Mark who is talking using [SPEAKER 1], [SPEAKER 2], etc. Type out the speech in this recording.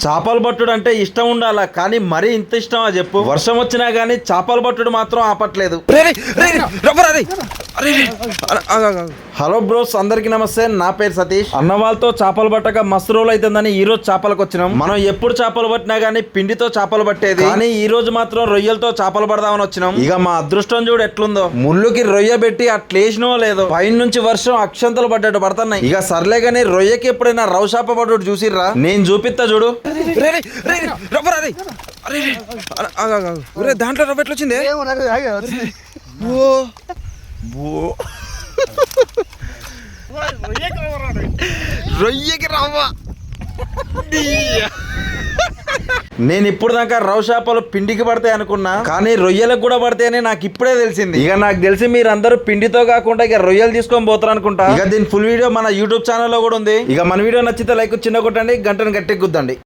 [SPEAKER 1] చేపలు పట్టుడు అంటే ఇష్టం ఉండాలా, కానీ మరీ ఇంత ఇష్టమా చెప్పు? వర్షం వచ్చినా గానీ చేపలు పట్టుడు మాత్రం ఆపట్లేదు. హలో బ్రోస్, అందరికి నమస్తే. నా పేరు సతీష్. అన్న వాళ్ళతో చేపలు పట్టక మస్తు రోజులు అవుతుందని ఈ రోజు చేపలకు వచ్చినాం. మనం ఎప్పుడు చేపలు పట్టినా గానీ పిండితో చేపలు పట్టేది, కానీ ఈ రోజు మాత్రం రొయ్యలతో చేపలు పడదామని వచ్చినాం. ఇక మా అదృష్టం చూడు ఎట్లుందో. ముళ్ళుకి రొయ్య పెట్టి అట్లేసినో లేదో పైన నుంచి వర్షం అక్షంతలు పడ్డట్టు పడుతున్నాయి. ఇక సర్లే గానీ రొయ్యకి ఎప్పుడైనా రౌషాప పడ్డట్టు చూసిర్రా? నేను చూపిస్తా చూడు. దాంట్లో రవ్వ ఎట్లొచ్చింది? రొయ్యకి రవ్వ. నేను ఇప్పుడు దాకా రవ్వ చేపలు పిండికి పడతాయి అనుకున్నా, కానీ రొయ్యలకు కూడా పడతాయని నాకు ఇప్పుడే తెలిసింది. ఇక నాకు తెలిసి మీరందరూ పిండితో కాకుండా ఇక రొయ్యలు తీసుకొని పోతారు అనుకుంటా. ఇక దీని ఫుల్ వీడియో మన యూట్యూబ్ ఛానల్లో కూడా ఉంది. ఇక మన వీడియో నచ్చితే లైక్ చిన్న కొట్టండి, గంటను గట్టి గుద్దండి.